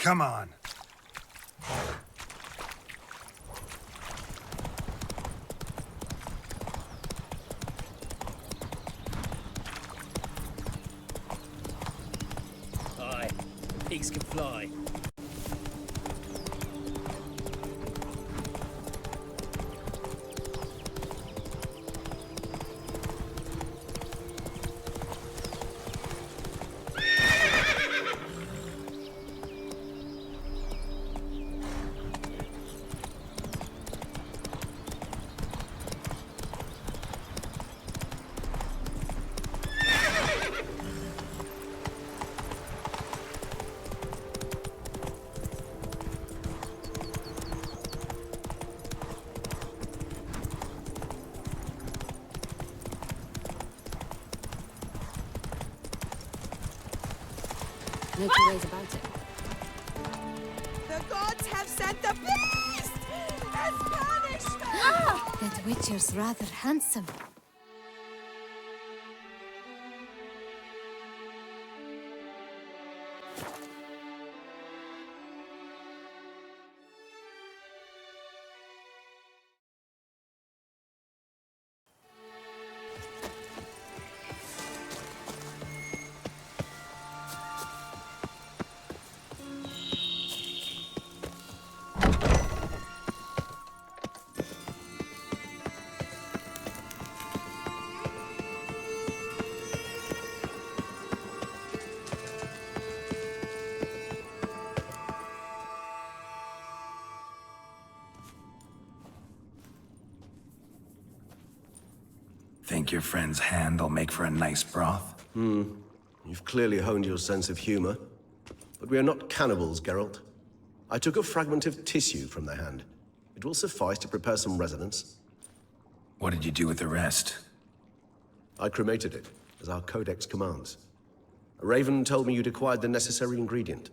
Come on. Aye, the pigs can fly. No two ways about it. The gods have sent the beast as punishment! That Witcher's rather handsome. Think your friend's hand will make for a nice broth? You've clearly honed your sense of humor. But we are not cannibals, Geralt. I took a fragment of tissue from the hand. It will suffice to prepare some resonance. What did you do with the rest? I cremated it, as our codex commands. A raven told me you'd acquired the necessary ingredient.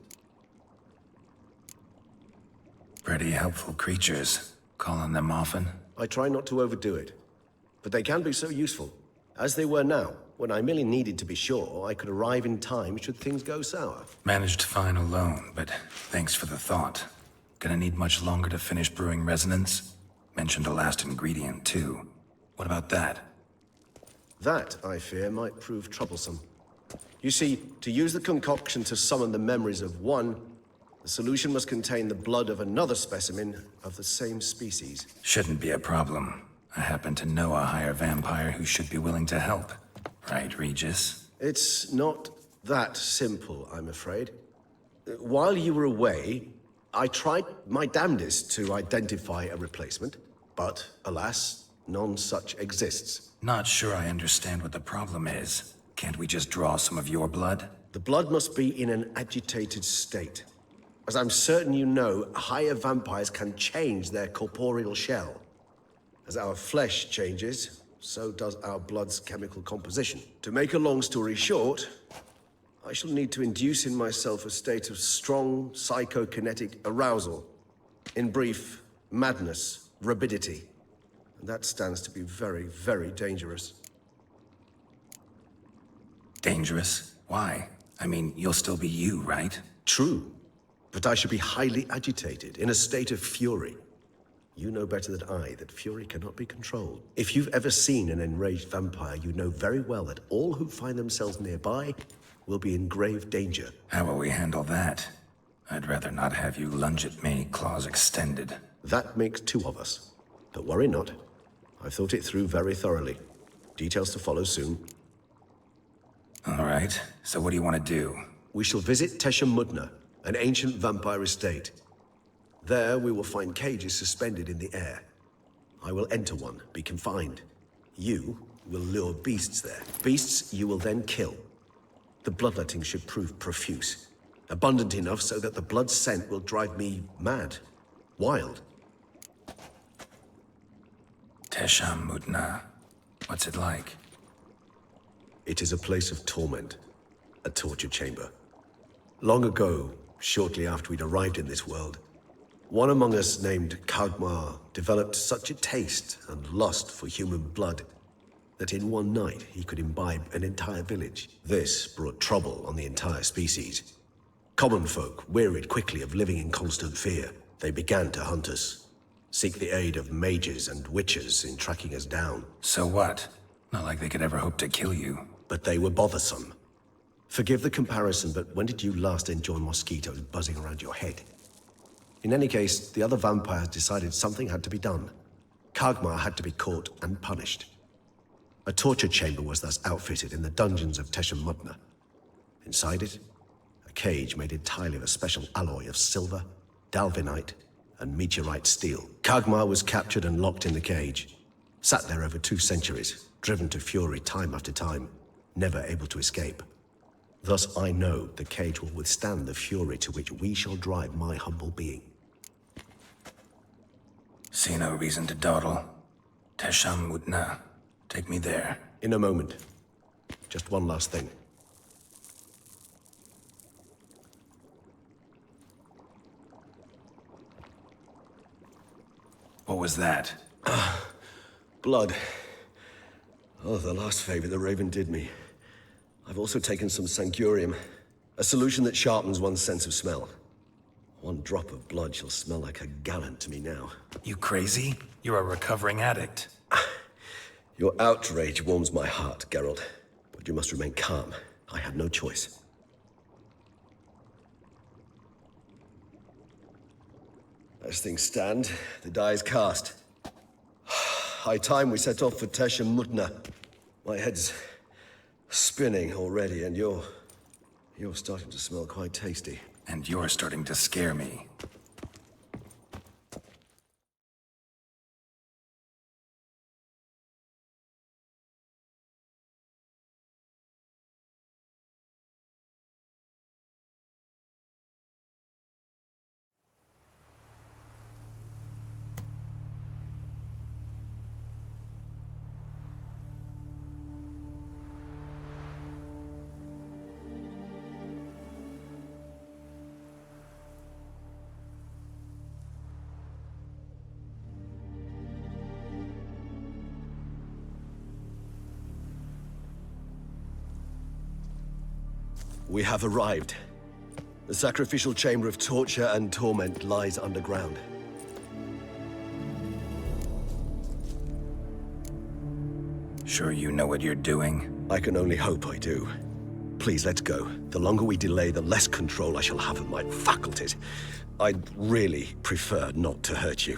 Pretty helpful creatures. Call on them often? I try not to overdo it, but they can be so useful. As they were now, when I merely needed to be sure I could arrive in time should things go sour. Managed fine alone, but thanks for the thought. Gonna need much longer to finish brewing resonance? Mentioned a last ingredient, too. What about that? That, I fear, might prove troublesome. You see, to use the concoction to summon the memories of one, the solution must contain the blood of another specimen of the same species. Shouldn't be a problem. I happen to know a higher vampire who should be willing to help. Right, Regis? It's not that simple, I'm afraid. While you were away, I tried my damnedest to identify a replacement, but alas, none such exists. Not sure I understand what the problem is. Can't we just draw some of your blood? The blood must be in an agitated state. As I'm certain you know, higher vampires can change their corporeal shell. As our flesh changes, so does our blood's chemical composition. To make a long story short, I shall need to induce in myself a state of strong psychokinetic arousal. In brief, madness, rabidity. And that stands to be very, very dangerous. Dangerous? Why? I mean, you'll still be you, right? True, but I should be highly agitated, in a state of fury. You know better than I that fury cannot be controlled. If you've ever seen an enraged vampire, you know very well that all who find themselves nearby will be in grave danger. How will we handle that? I'd rather not have you lunge at me, claws extended. That makes two of us. But worry not. I've thought it through very thoroughly. Details to follow soon. All right, so what do you want to do? We shall visit Tesha Mudna, an ancient vampire estate. There we will find cages suspended in the air. I will enter one, be confined. You will lure beasts there. Beasts you will then kill. The bloodletting should prove profuse. Abundant enough so that the blood scent will drive me mad. Wild. Tesha Mudna. What's it like? It is a place of torment. A torture chamber. Long ago, shortly after we'd arrived in this world, one among us named Kagmar developed such a taste and lust for human blood that in one night he could imbibe an entire village. This brought trouble on the entire species. Common folk, wearied quickly of living in constant fear, they began to hunt us. Seek the aid of mages and witches in tracking us down. So what? Not like they could ever hope to kill you. But they were bothersome. Forgive the comparison, but when did you last enjoy mosquitoes buzzing around your head? In any case, the other vampires decided something had to be done. Kagmar had to be caught and punished. A torture chamber was thus outfitted in the dungeons of Teshem Mutna. Inside it, a cage made entirely of a special alloy of silver, dalvinite, and meteorite steel. Kagmar was captured and locked in the cage. Sat there over 2 centuries, driven to fury time after time, never able to escape. Thus I know the cage will withstand the fury to which we shall drive my humble being. See no reason to dawdle. Teshem Mutna. Take me there. In a moment. Just one last thing. What was that? Blood. Oh, the last favor the Raven did me. I've also taken some Sancurium, a solution that sharpens one's sense of smell. 1 drop of blood shall smell like a gallon to me now. You crazy? You're a recovering addict. Your outrage warms my heart, Geralt. But you must remain calm. I have no choice. As things stand, the die is cast. High time we set off for Teshem Mutna. My head's spinning already, and you're starting to smell quite tasty. And you're starting to scare me. We have arrived. The sacrificial chamber of torture and torment lies underground. Sure you know what you're doing? I can only hope I do. Please, let's go. The longer we delay, the less control I shall have of my faculties. I'd really prefer not to hurt you.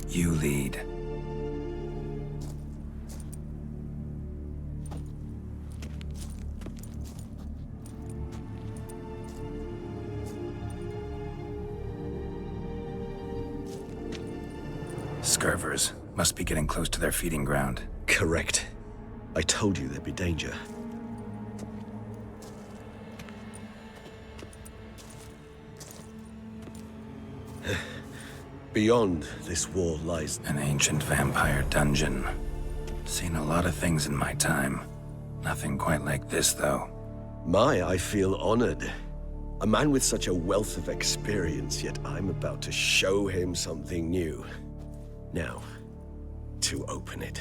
You lead. Scurvers must be getting close to their feeding ground. Correct. I told you there'd be danger. Beyond this wall lies... An ancient vampire dungeon. Seen a lot of things in my time. Nothing quite like this, though. I feel honored. A man with such a wealth of experience, yet I'm about to show him something new. Now, to open it.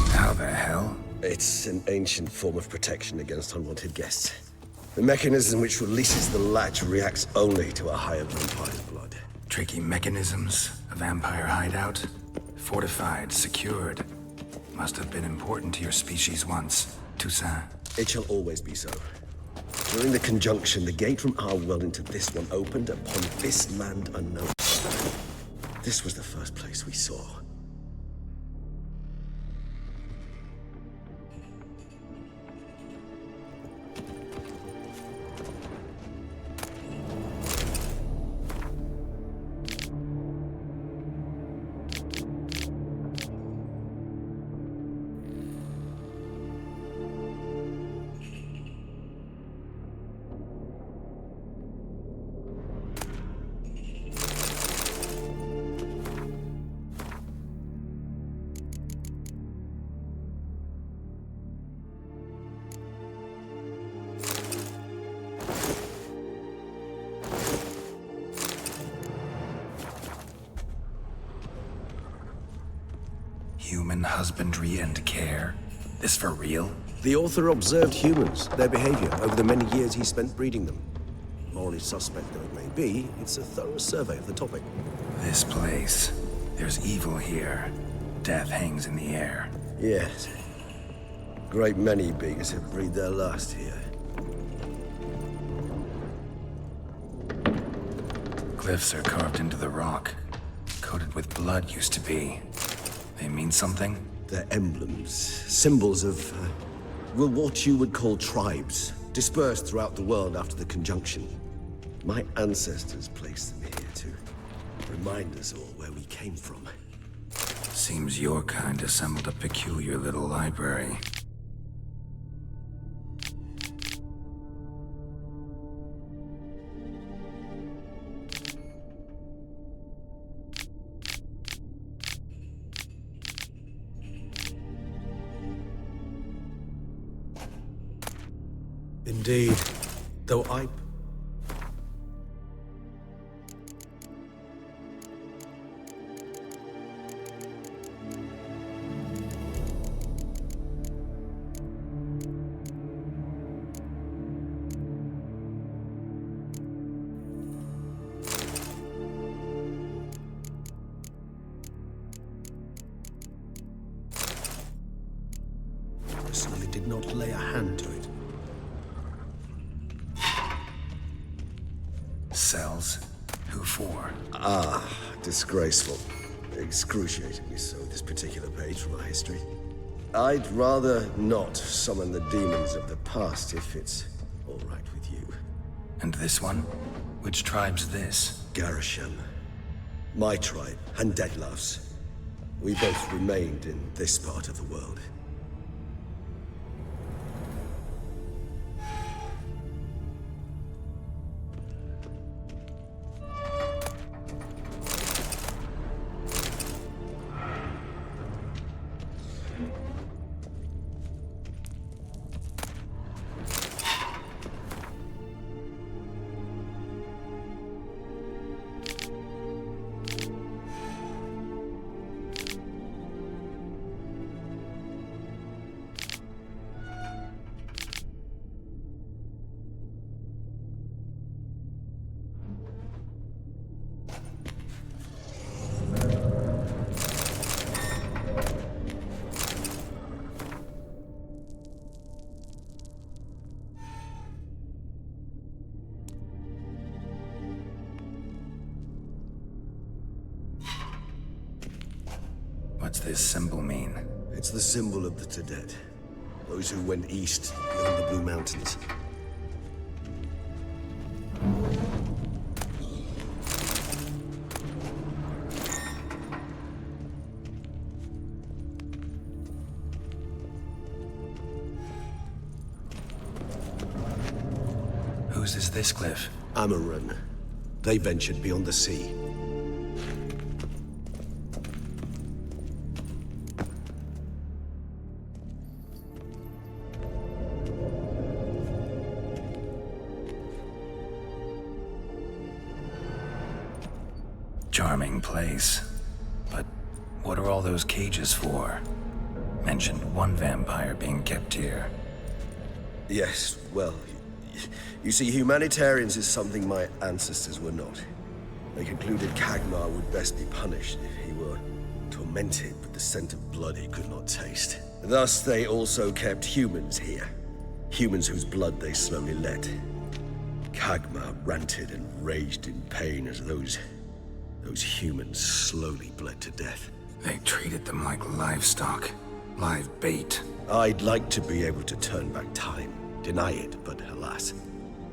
How the hell? It's an ancient form of protection against unwanted guests. The mechanism which releases the latch reacts only to a higher vampire's blood. Tricky mechanisms, a vampire hideout. Fortified, secured. Must have been important to your species once. Toussaint. It shall always be so. During the conjunction, the gate from our world into this one opened upon this land unknown. This was the first place we saw. Human husbandry and care? This for real? The author observed humans, their behavior, over the many years he spent breeding them. Morally suspect though it may be, it's a thorough survey of the topic. This place. There's evil here. Death hangs in the air. Yes. Great many beings have breathed their last here. Glyphs are carved into the rock. Coated with blood used to be. They mean something? They're emblems, symbols of, well, what you would call tribes, dispersed throughout the world after the conjunction. My ancestors placed them here to remind us all where we came from. Seems your kind assembled a peculiar little library. Indeed, though I... personally did not lay a hand to it. Cells? Who for? Disgraceful. Excruciatingly so, this particular page from our history. I'd rather not summon the demons of the past if it's all right with you. And this one? Which tribe's this? Garisham. My tribe, and Deadlough's. We both remained in this part of the world. What's this symbol mean? It's the symbol of the Tedet. Those who went east beyond the Blue Mountains. Whose is this glyph? Amaran. They ventured beyond the sea. Charming place. But what are all those cages for? Mentioned one vampire being kept here. Yes, well, you see, humanitarians is something my ancestors were not. They concluded Kagmar would best be punished if he were tormented with the scent of blood he could not taste. Thus, they also kept humans here. Humans whose blood they slowly let. Kagmar ranted and raged in pain as those humans slowly bled to death. They treated them like livestock. Live bait. I'd like to be able to turn back time. Deny it, but alas,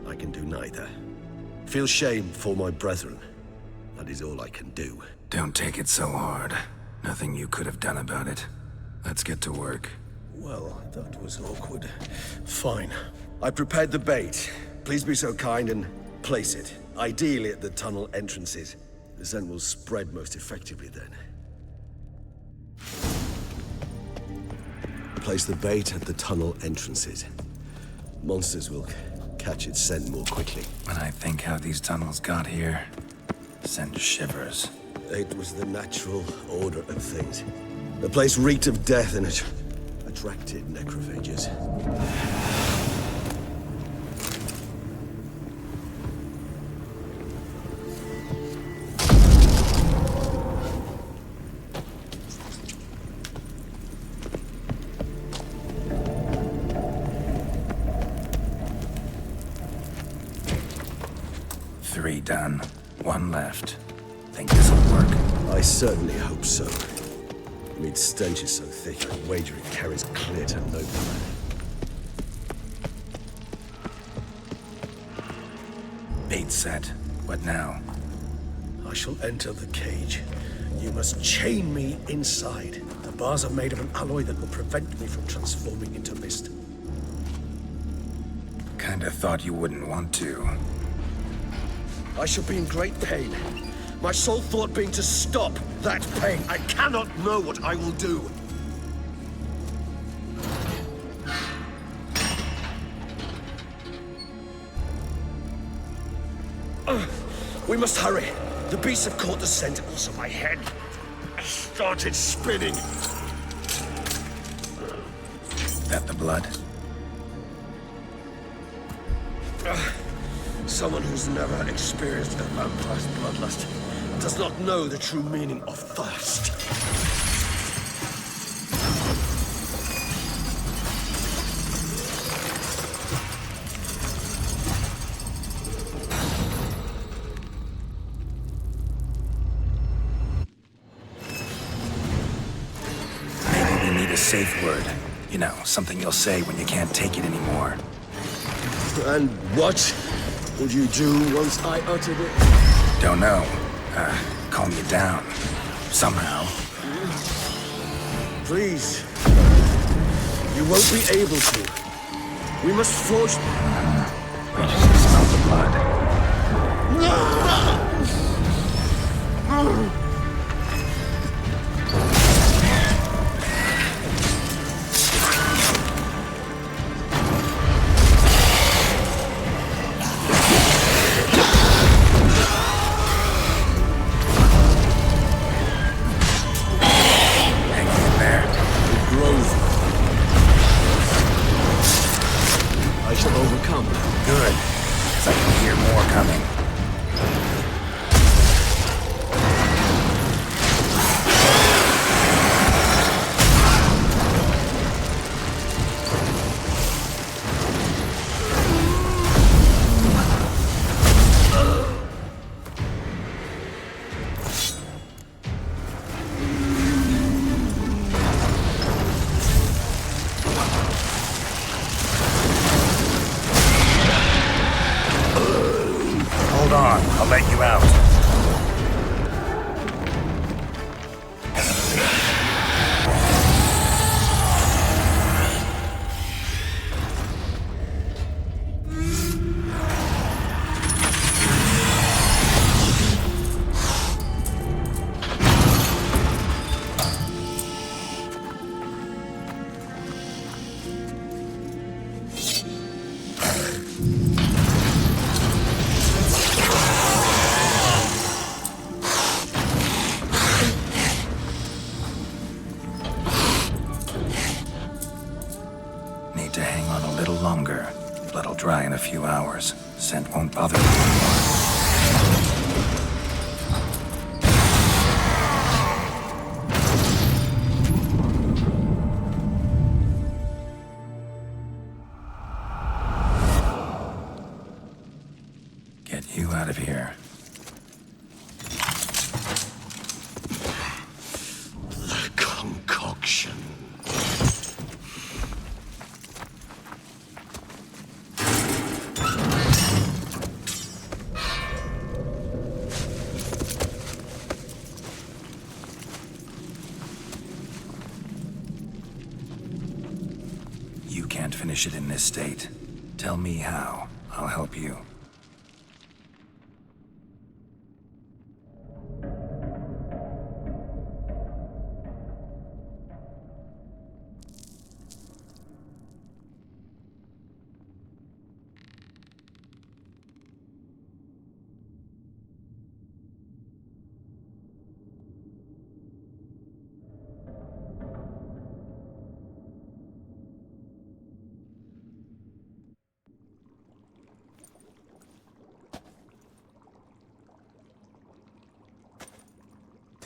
I can do neither. Feel shame for my brethren. That is all I can do. Don't take it so hard. Nothing you could have done about it. Let's get to work. Well, that was awkward. Fine. I prepared the bait. Please be so kind and place it. Ideally at the tunnel entrances. The scent will spread most effectively then. Place the bait at the tunnel entrances. Monsters will catch its scent more quickly. When I think how these tunnels got here, send shivers. It was the natural order of things. The place reeked of death and it attracted necrophages. Three done. One left. Think this'll work? I certainly hope so. I mean, stench is so thick, I'd wager it carries clear to no plan. Bait set. What now? I shall enter the cage. You must chain me inside. The bars are made of an alloy that will prevent me from transforming into mist. Kinda thought you wouldn't want to. I shall be in great pain. My sole thought being to stop that pain. I cannot know what I will do. We must hurry. The beasts have caught the scent, also my head started spinning. That the blood? Someone who's never experienced a vampire's bloodlust does not know the true meaning of thirst. Maybe we need a safe word. You know, something you'll say when you can't take it anymore. And what would you do once I uttered it? Don't know. Calm you down. Somehow. Please. You won't be able to. We must forge... We just can smell the blood. Hanging in there. It grows. I shall overcome. Good. 'Cause I can hear more coming. Hold on, I'll let you out. Need to hang on a little longer. Blood'll dry in a few hours. Scent won't bother you anymore. Get you out of here. The concoction. You can't finish it in this state. Tell me how. I'll help you.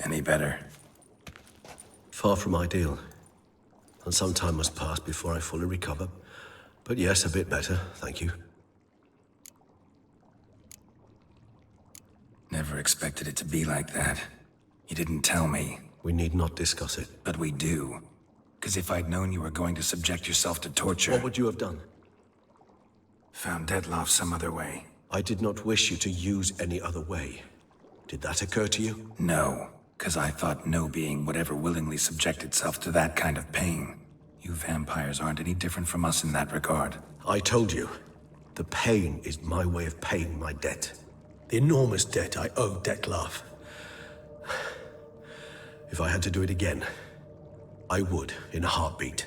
Any better? Far from ideal. And some time must pass before I fully recover. But yes, a bit better, thank you. Never expected it to be like that. You didn't tell me. We need not discuss it. But we do. Because if I'd known you were going to subject yourself to torture... What would you have done? Found Detloff some other way. I did not wish you to use any other way. Did that occur to you? No, because I thought no being would ever willingly subject itself to that kind of pain. You vampires aren't any different from us in that regard. I told you, the pain is my way of paying my debt. The enormous debt I owe Detlaff. If I had to do it again, I would in a heartbeat.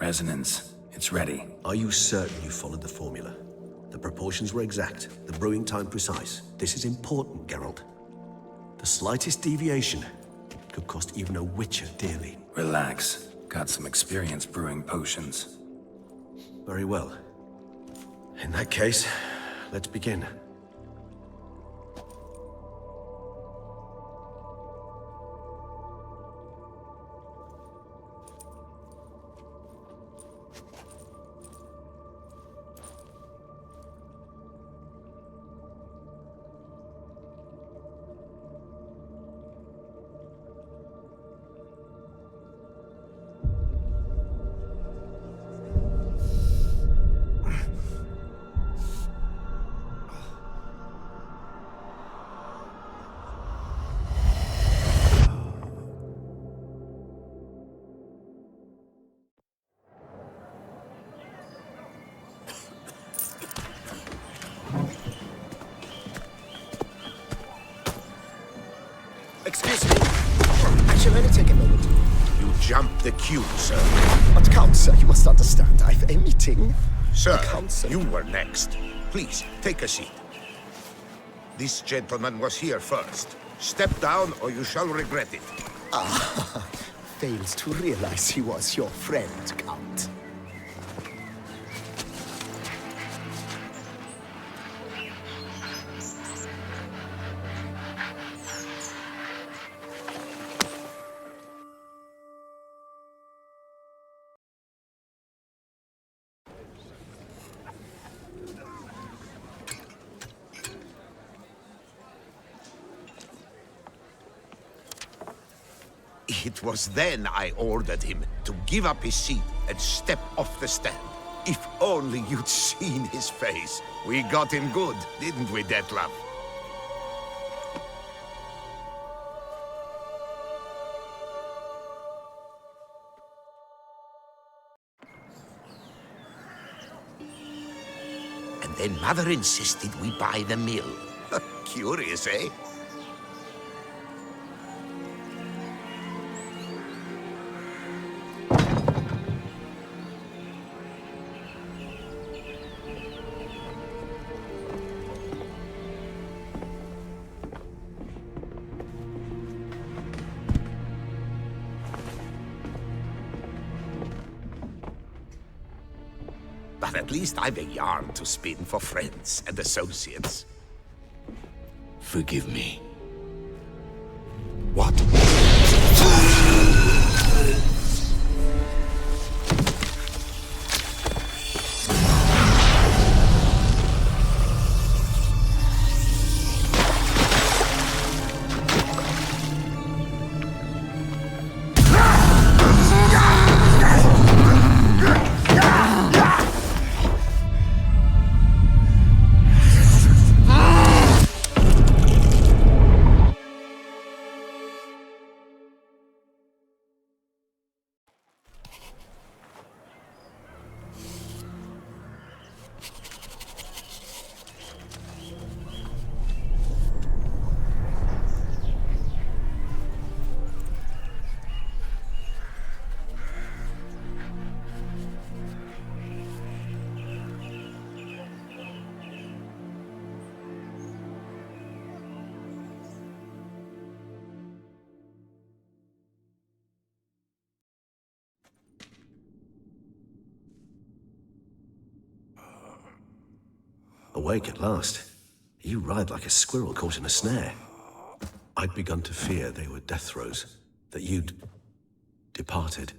Resonance. It's ready. Are you certain you followed the formula? The proportions were exact, the brewing time precise. This is important, Geralt. The slightest deviation could cost even a Witcher dearly. Relax. Got some experience brewing potions. Very well. In that case, let's begin. Excuse me. Actually, let me take a moment. You jumped the queue, sir. But Count, sir, you must understand. I've a meeting. Sir, Count, sir. you were next. Please, take a seat. This gentleman was here first. Step down or you shall regret it. Fails to realize he was your friend, Count. It was then I ordered him to give up his seat and step off the stand. If only you'd seen his face. We got him good, didn't we, Detlaff? And then Mother insisted we buy the mill. Curious, eh? But at least I've a yarn to spin for friends and associates. Forgive me. What? Awake at last. You ride like a squirrel caught in a snare. I'd begun to fear they were death throes, that you'd departed.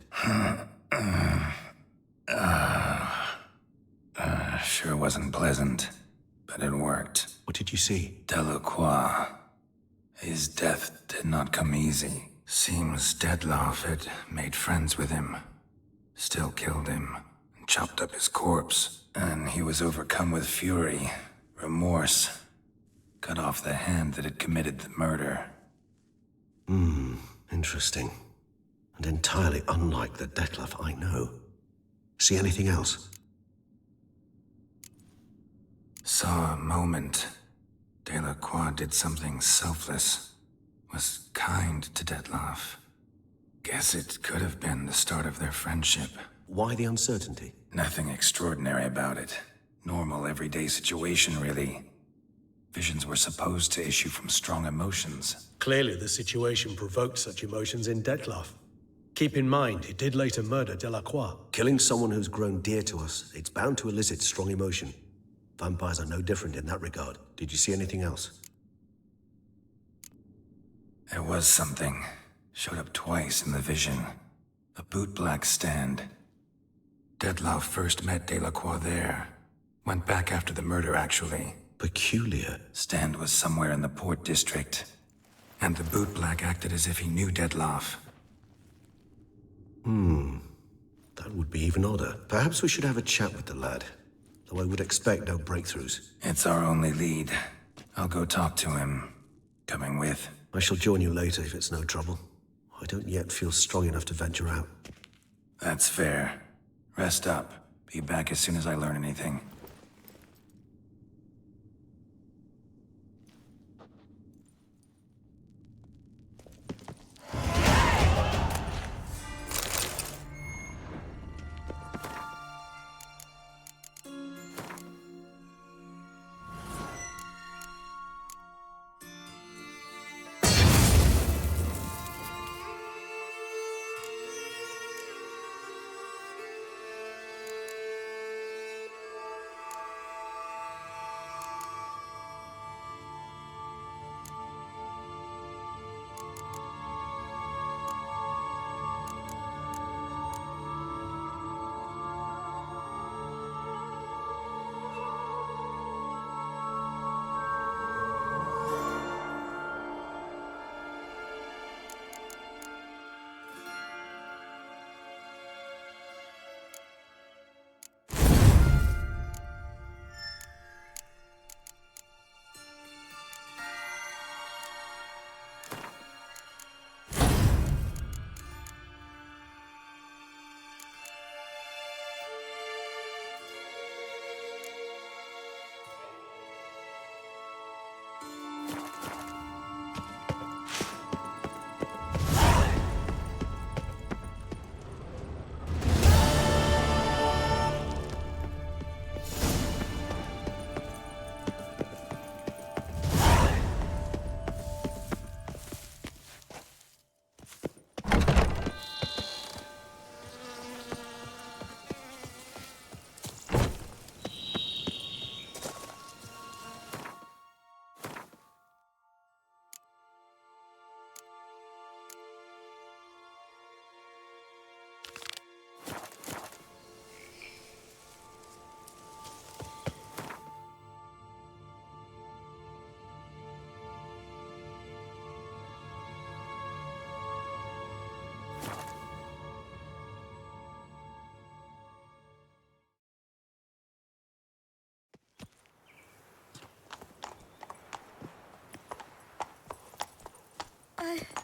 Sure wasn't pleasant, but it worked. What did you see? Delacroix. His death did not come easy. Seems Dettlaff had made friends with him, still killed him, and chopped up his corpse. And he was overcome with fury, remorse, cut off the hand that had committed the murder. Interesting. And entirely unlike the Dettlaff I know. See anything else? Saw a moment. Delacroix did something selfless. Was kind to Dettlaff. Guess it could have been the start of their friendship. Why the uncertainty? Nothing extraordinary about it. Normal, everyday situation, really. Visions were supposed to issue from strong emotions. Clearly, the situation provoked such emotions in Dettlaff. Keep in mind, he did later murder Delacroix. Killing someone who's grown dear to us, it's bound to elicit strong emotion. Vampires are no different in that regard. Did you see anything else? There was something. Showed up twice in the vision. A bootblack stand. Dettlaff first met Delacroix there. Went back after the murder, actually. Peculiar. Stand was somewhere in the Port District. And the bootblack acted as if he knew Dettlaff. That would be even odder. Perhaps we should have a chat with the lad. Though I would expect no breakthroughs. It's our only lead. I'll go talk to him. Coming with. I shall join you later if it's no trouble. I don't yet feel strong enough to venture out. That's fair. Rest up. Be back as soon as I learn anything.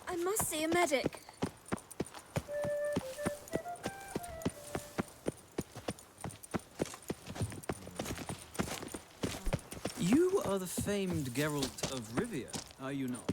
I must see a medic. You are the famed Geralt of Rivia, are you not?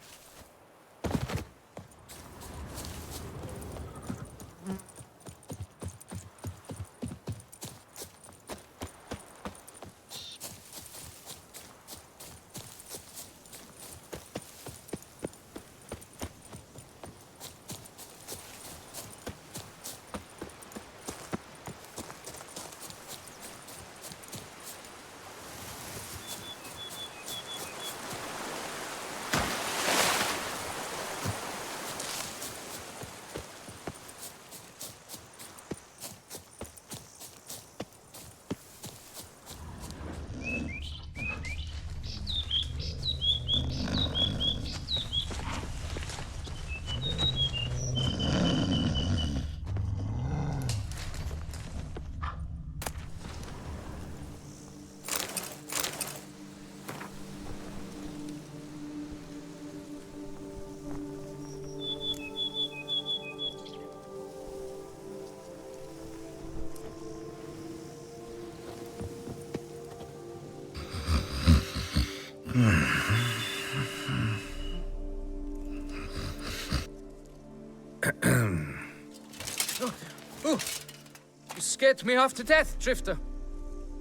get me after death, Drifter?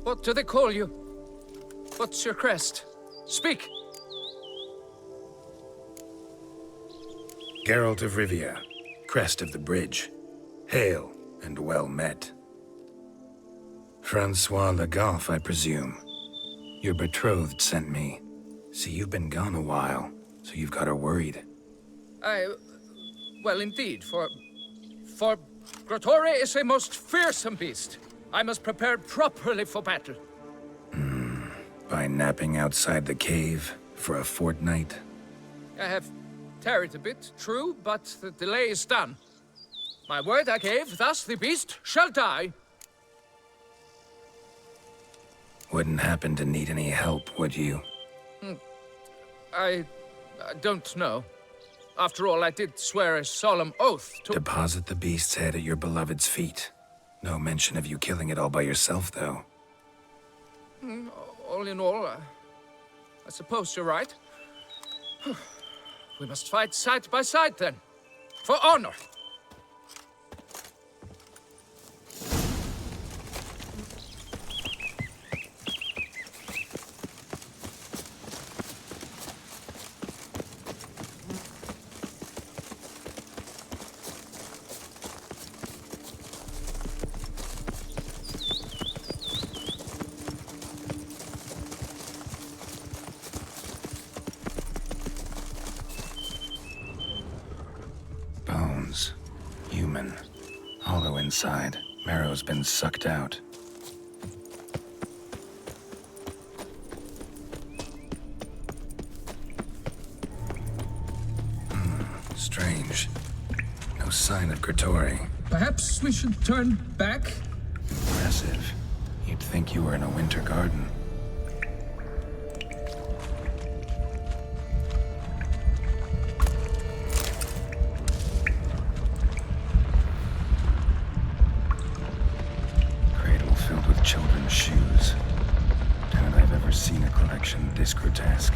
What do they call you? What's your crest? Speak! Geralt of Rivia, crest of the bridge. Hail and well met. Francois Le Goff, I presume. Your betrothed sent me. See, you've been gone a while, so you've got her worried. Well, indeed, for Grotore is a most fearsome beast. I must prepare properly for battle. By napping outside the cave for a fortnight? I have tarried a bit, true, but the delay is done. My word I gave, thus the beast shall die. Wouldn't happen to need any help, would you? I don't know. After all, I did swear a solemn oath to— Deposit the beast's head at your beloved's feet. No mention of you killing it all by yourself, though. All in all, I suppose you're right. We must fight side by side, then. For honor! Bones. Human. Hollow inside. Marrow's been sucked out. Strange. No sign of Grotore. Perhaps we should turn back? Impressive. You'd think you were in a winter garden. Cradle filled with children's shoes. Doubt I've ever seen a collection this grotesque.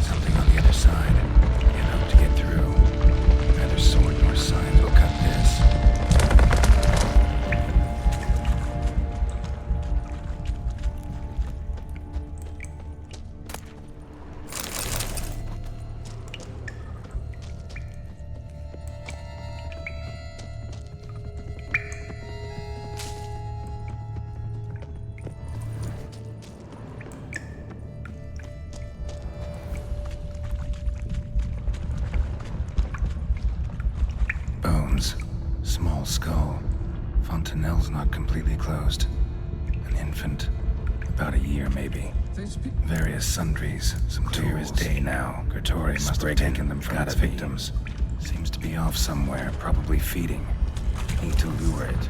Something on the other side. Can't hope to get through. Neither sword nor signs will cut this. Bones. Small skull. Fontanelle's not completely closed. An infant. About a year, maybe. Various sundries. Some clear as day now. Grotore must have taken them from its victims. Seems to be off somewhere, probably feeding. Need to lure it.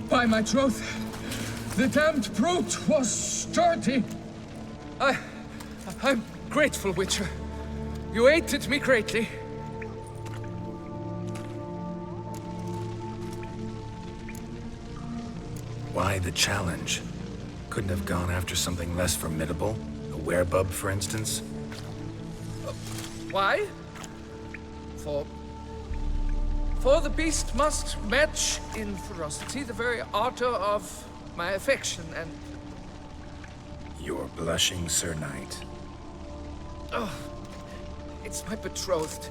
By my troth, the damned brute was sturdy. I'm grateful, Witcher. You aided me greatly. Why the challenge? Couldn't have gone after something less formidable? A werebub, for instance? Why? For the beast must match in ferocity the very ardor of my affection, and... You're blushing, Sir Knight. Oh, it's my betrothed.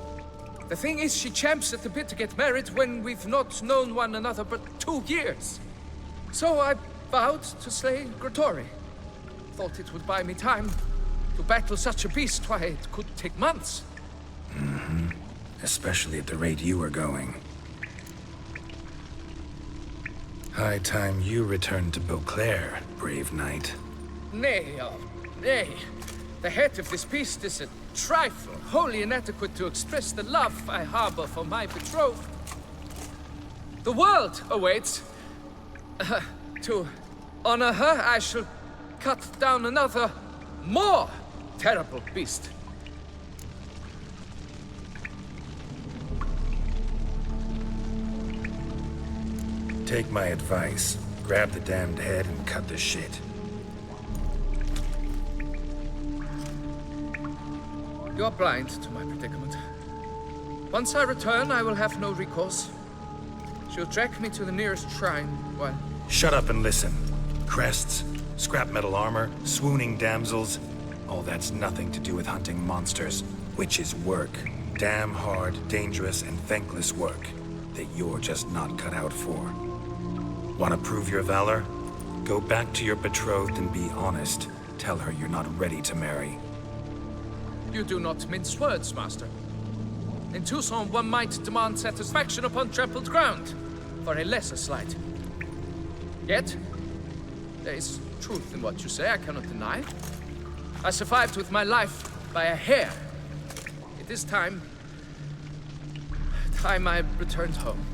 The thing is, she champs at the bit to get married when we've not known one another but 2 years. So I vowed to slay Grigori. Thought it would buy me time to battle such a beast. Why, it could take months. Mm-hmm. Especially at the rate you were going. High time you returned to Beauclair, brave knight. Nay, oh, nay. The head of this beast is a trifle, wholly inadequate to express the love I harbor for my betrothed. The world awaits. To honor her, I shall cut down another, more terrible beast. Take my advice. Grab the damned head and cut the shit. You're blind to my predicament. Once I return, I will have no recourse. She'll track me to the nearest shrine while... Shut up and listen. Crests, scrap metal armor, swooning damsels. All that's nothing to do with hunting monsters, which is work. Damn hard, dangerous, and thankless work that you're just not cut out for. Want to prove your valor? Go back to your betrothed and be honest. Tell her you're not ready to marry. You do not mince words, Master. In Tucson, one might demand satisfaction upon trampled ground for a lesser slight. Yet, there is truth in what you say, I cannot deny. I survived with my life by a hair. It is time I returned home.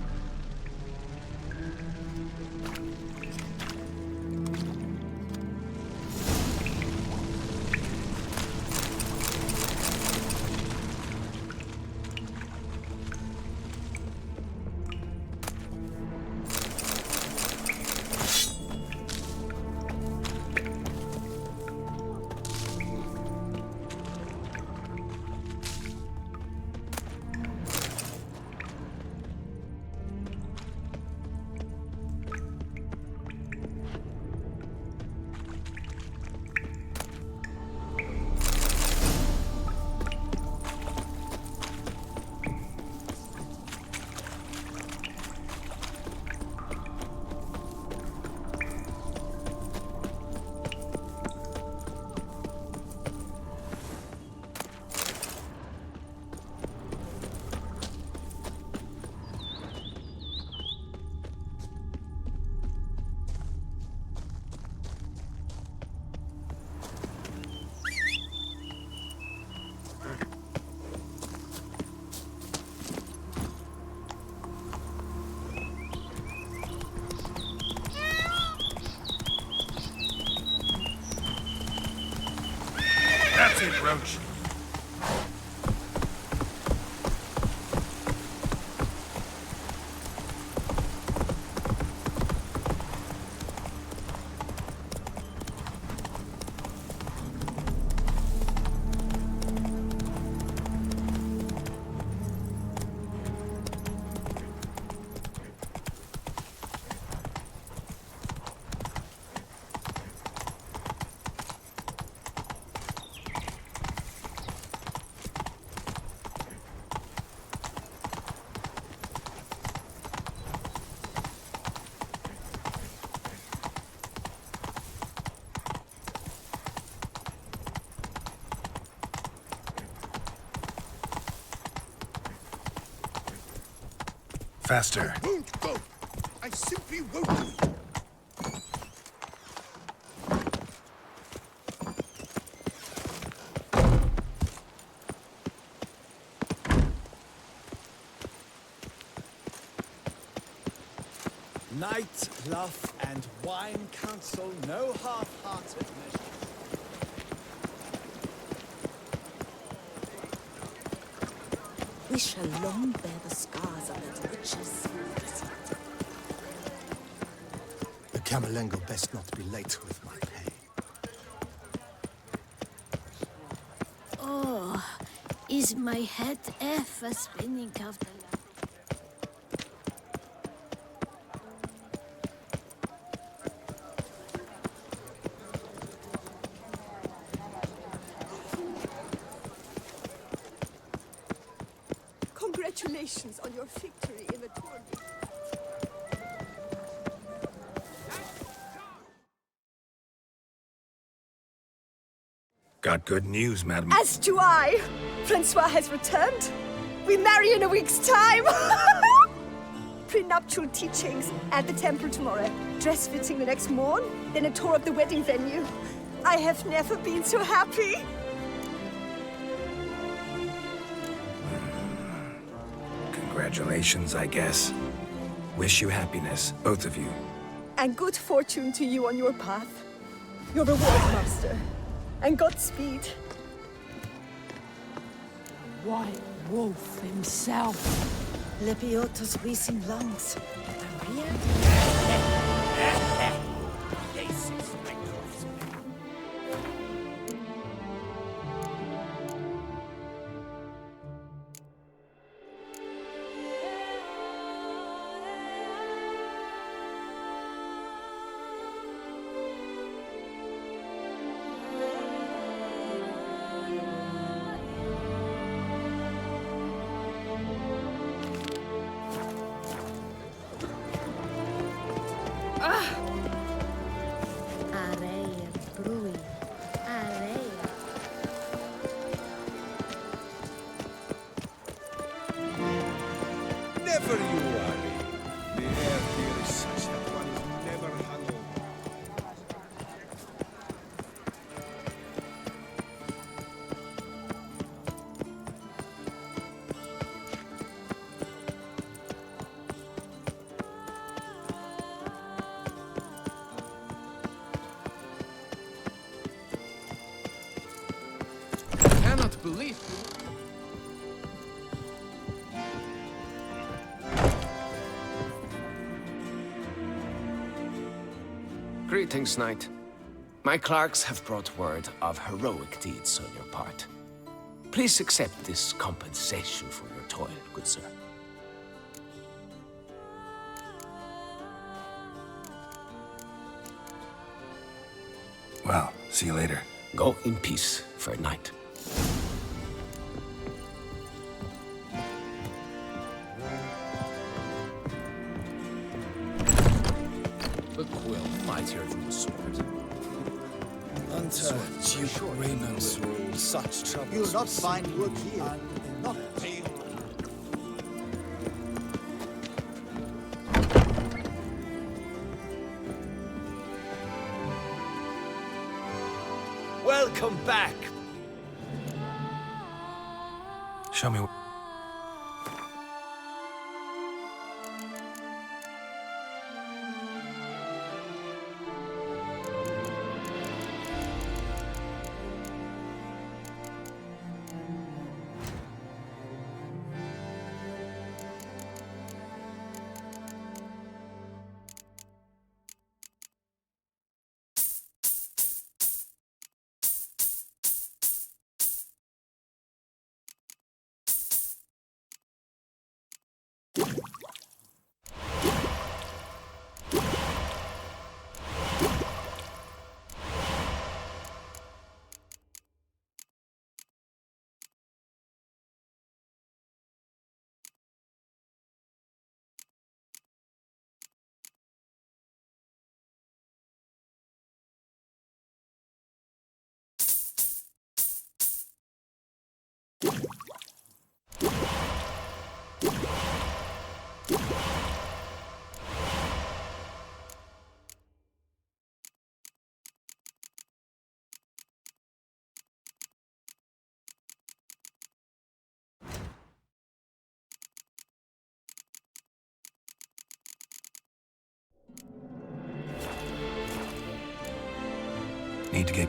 That's it, Roach. Faster. I won't go. I simply won't. Night, bluff, and wine counsel no half-hearted measure. We shall long bear the scars of that witch's deceit. The Camerlengo best not be late with my pay. Oh, is my head ever spinning of the Congratulations on your victory in the tournament. Got good news, madam. As do I! Francois has returned. We marry in a week's time! Prenuptial teachings at the temple tomorrow. Dress fitting the next morn, then a tour of the wedding venue. I have never been so happy! Congratulations, I guess. Wish you happiness, both of you. And good fortune to you on your path. Your reward, master. And Godspeed. White Wolf himself. Lepioto's wheezing lungs. Maria? Areia, Brui, Areia. Never you worry. The air here is such that one is never hungover. Cannot believe. Greetings, Knight. My clerks have brought word of heroic deeds on your part. Please accept this compensation for your toil, good sir. Well, see you later. Go in peace, fair knight. The quill mightier than the sword. Until Duke Raymond's rule, such troubles. You'll not find work here. Not pay. Welcome back! Show me. Need to get...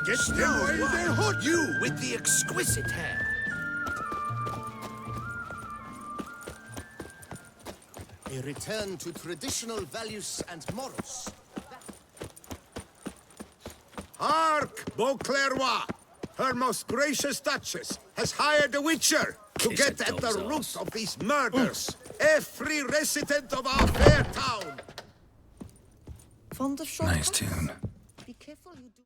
Get them while they're hot! You with the exquisite hair! A return to traditional values and morals. Hark, Beauclervois! Her most gracious Duchess has hired a witcher to Kiss get a at the dog's root ass. of these murders. Every resident of our fair town. Fond of shortcuts? Nice tune. Be careful you do.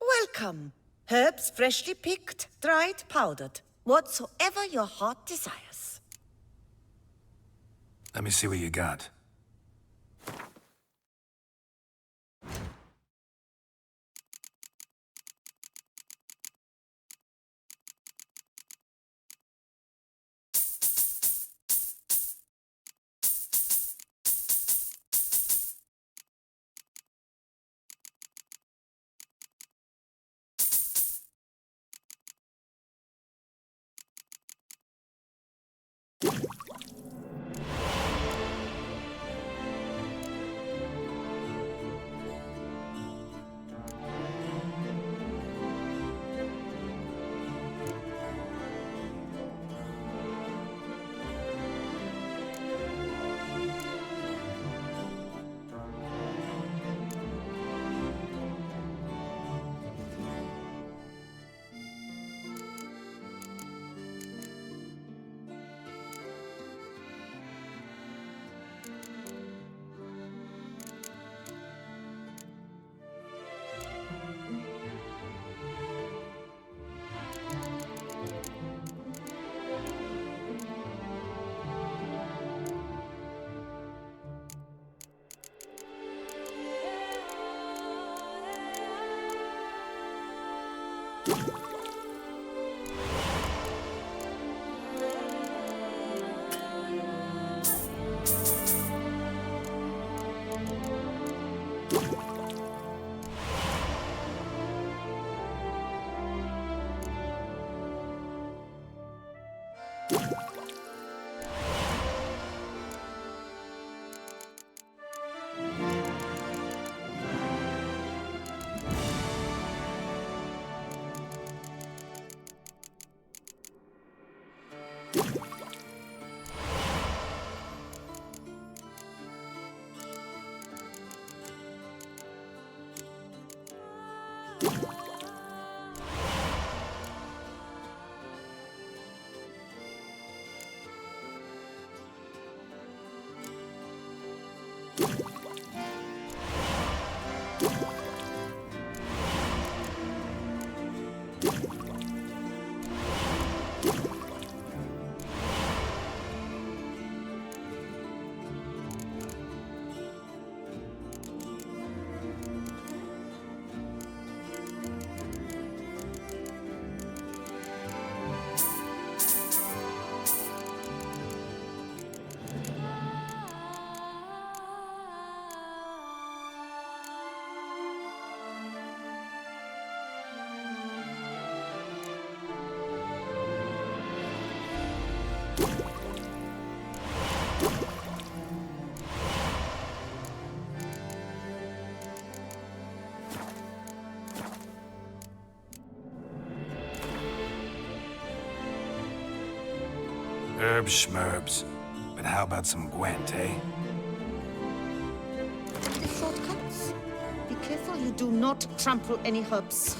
Welcome. Herbs freshly picked, dried, powdered. Whatsoever your heart desires. Let me see what you got. Herbs schmerbs. But how about some Gwent, eh? The shortcuts. Be careful you do not trample any herbs.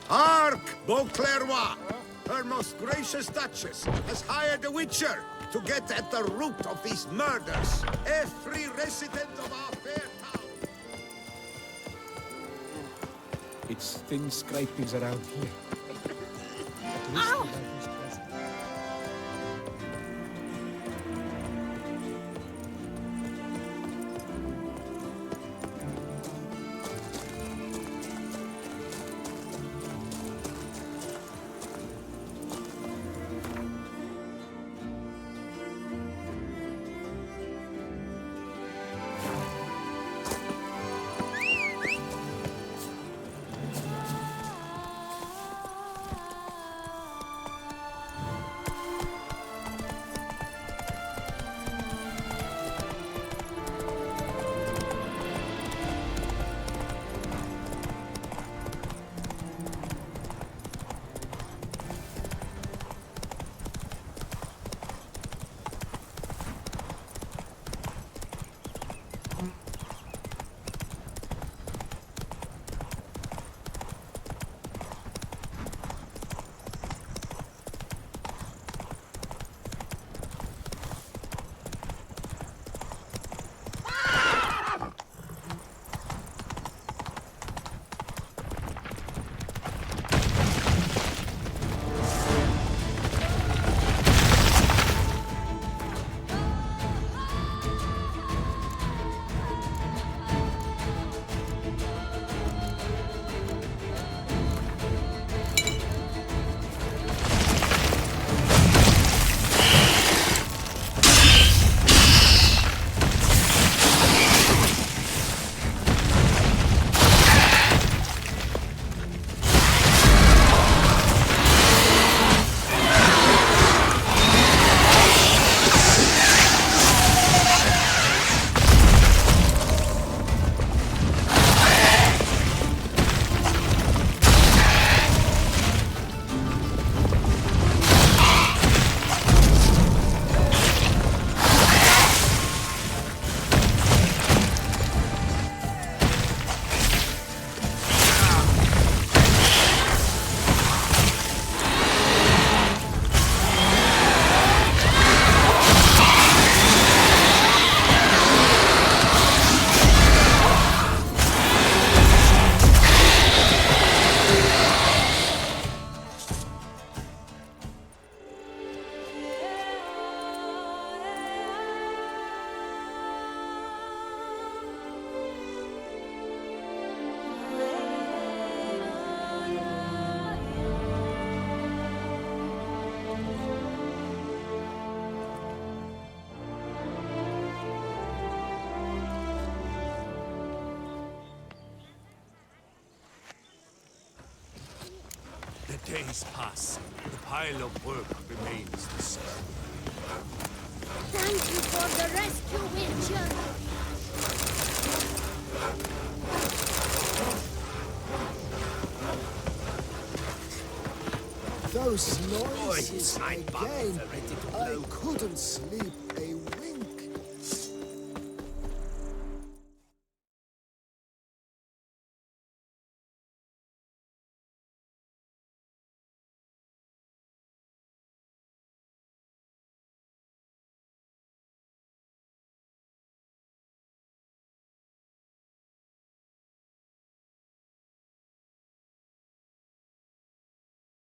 Hark, Beauclervois! Her most gracious Duchess has hired a witcher to get at the root of these murders. Every resident of our fair town. It's thin scrapings around here. Ow! The days pass. The pile of work remains the same. Thank you for the rescue, Witcher. Those noises again. I couldn't sleep a